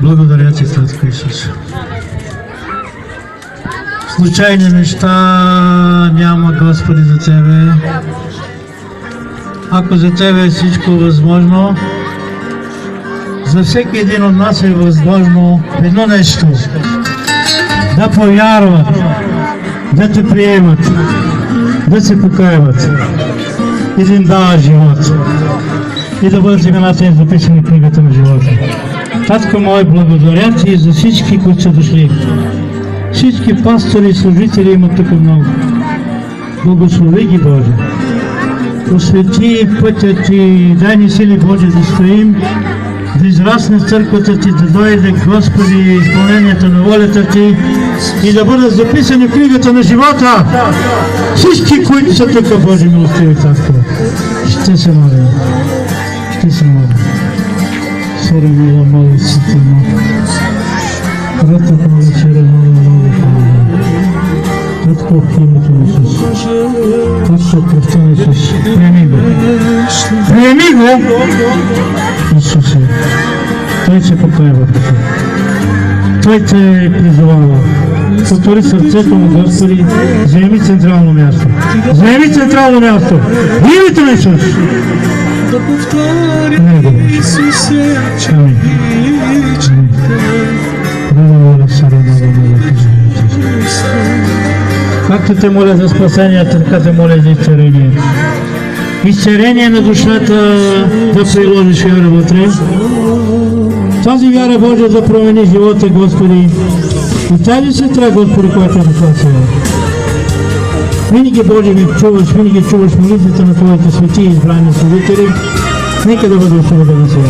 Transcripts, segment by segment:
Благодаря ти, Татко Исус. Случайни неща няма, Господи, за Тебе. Ако за Тебе е всичко възможно, за всеки един от нас е възможно едно нещо. Да повярват, да Те приемат, да се покаяват и да им дава живот. И да бъдат имената им записани в книгата на живота. Татко мой, благодаря Ти за всички, които са дошли. Всички пастори и служители имат тук много. Благослови ги, Боже. Освети пътя Ти, дай ни сили, Боже, да стоим, да израсне църквата Ти, да дойде, Господи, изпълнението на волята Ти и да бъдат записани в книгата на живота. Всички, които са тук, Боже, милостиви, Татко. Ще се моля. Ще се моля. Сора мила, моля си Ти, Рата моля, Сора моля, Татко в името на Исус. Татко в кръвта на Исус. Приеми го. Приеми го! Исусе. Той се покаява. Той те призовава. Отвори сърцето му, Господи, заеми централно място. Заеми централно място. Името на Исус. Амин. Както Те моля за спасение, така Те моля за изцеление. Изцеление на душата да приложиш вяра вътре. Тази вяра, Боже, да промени живота, Господи. И тази сестра, Господи, която е дошла сега. Винаги, Боже, ми чуваш, винаги чуваш молитвите на Твоите свети и избрани служители. Нека да бъде освободена сега.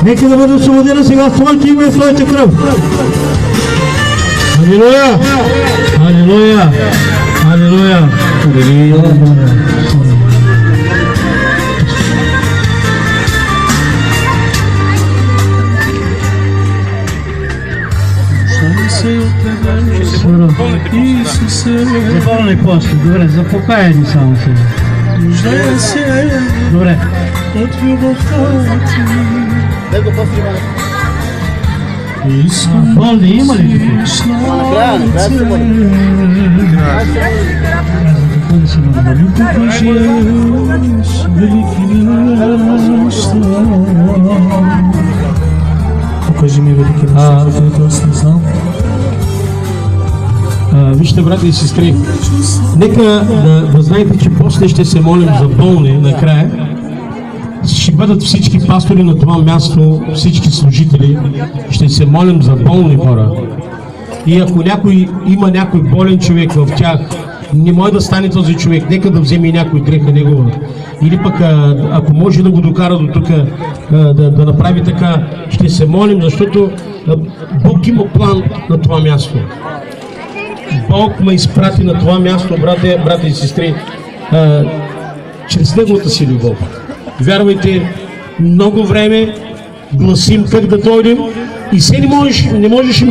Нека да бъде освободена сега в Твоето име и в Твоята кръв. Алилуя! Алилуя! Алилуя! Алилуя! Запълни после, добре, за покаяние само сега. Добре. Болни има ли тук? Накрая се моли. Покажи ми велики неща, които аз не знам. Вижте, брати и сестри, нека да знаете, че после ще се молим за болни накрая. Ще бъдат всички пастори на това място, всички служители. Ще се молим за болни хора. И ако има някой болен човек в тях, не може да стане този човек, нека да вземе някой греха негова. Или пък, ако може да го докара до тук, да направи така, ще се молим, защото Бог има план на това място. Бог ме изпрати на това място, брати и сестри, чрез Неговата си любов. Вярвайте, много време гласим как да дойдем и все не можеш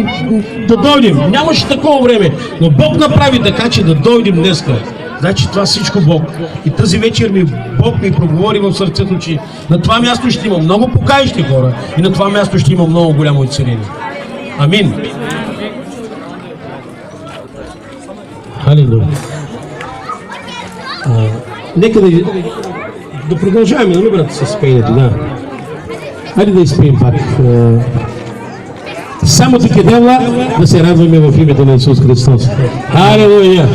да дойдем. Нямаше такова време, но Бог направи така, че да дойдем днеска. Значи това всичко Бог. И тази вечер Бог ми проговори в сърцето, че на това място ще има много покаещи хора и на това място ще има много голямо изцеление. Амин. Халилуя. Нека да продължаваме, нали, брат, с пеенето, да. Хайде да изпеем пак. Само ти кедела да се радваме в името на Исус Христос. Халилуя!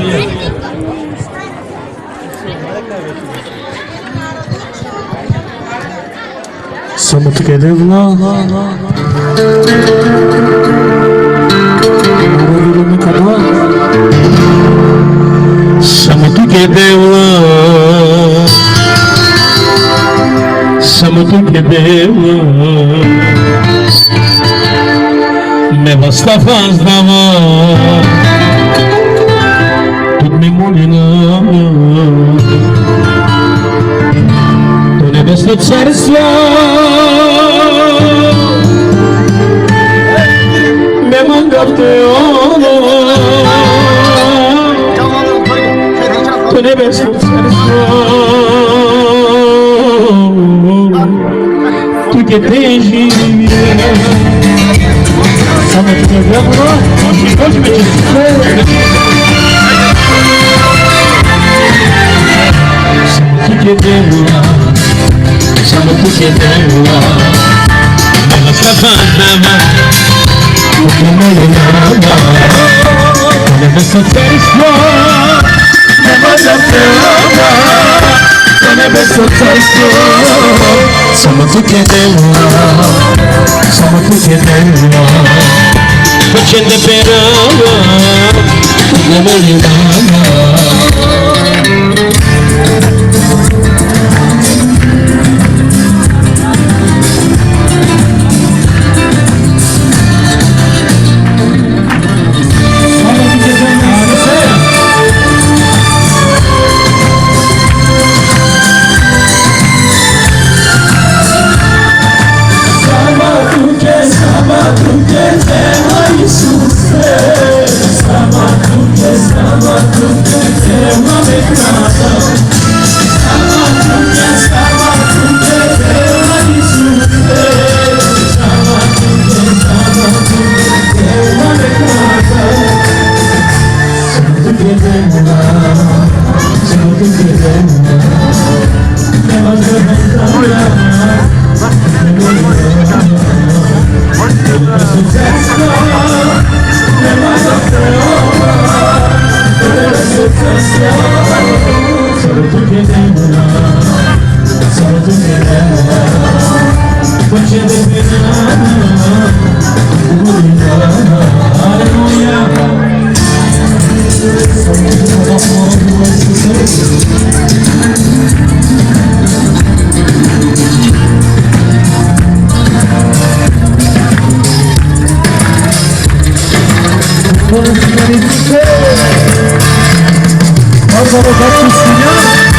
Само ти кедела. Само tu che devo, samo tu che devo, me basta faz d'amor, tu mi molina, tu nebesno carstvo, me mandaste ono. Tu nebesno carstvo, tu che tens de viver. Само тук е дявола. Може вече. Само тук е дявола. Само тук е дявола. Нема саванава. Нема царство. Нема царство. Само тук е дявола. Само тук е дявола. Facendo però la volevamo. Vamos ao Senhor.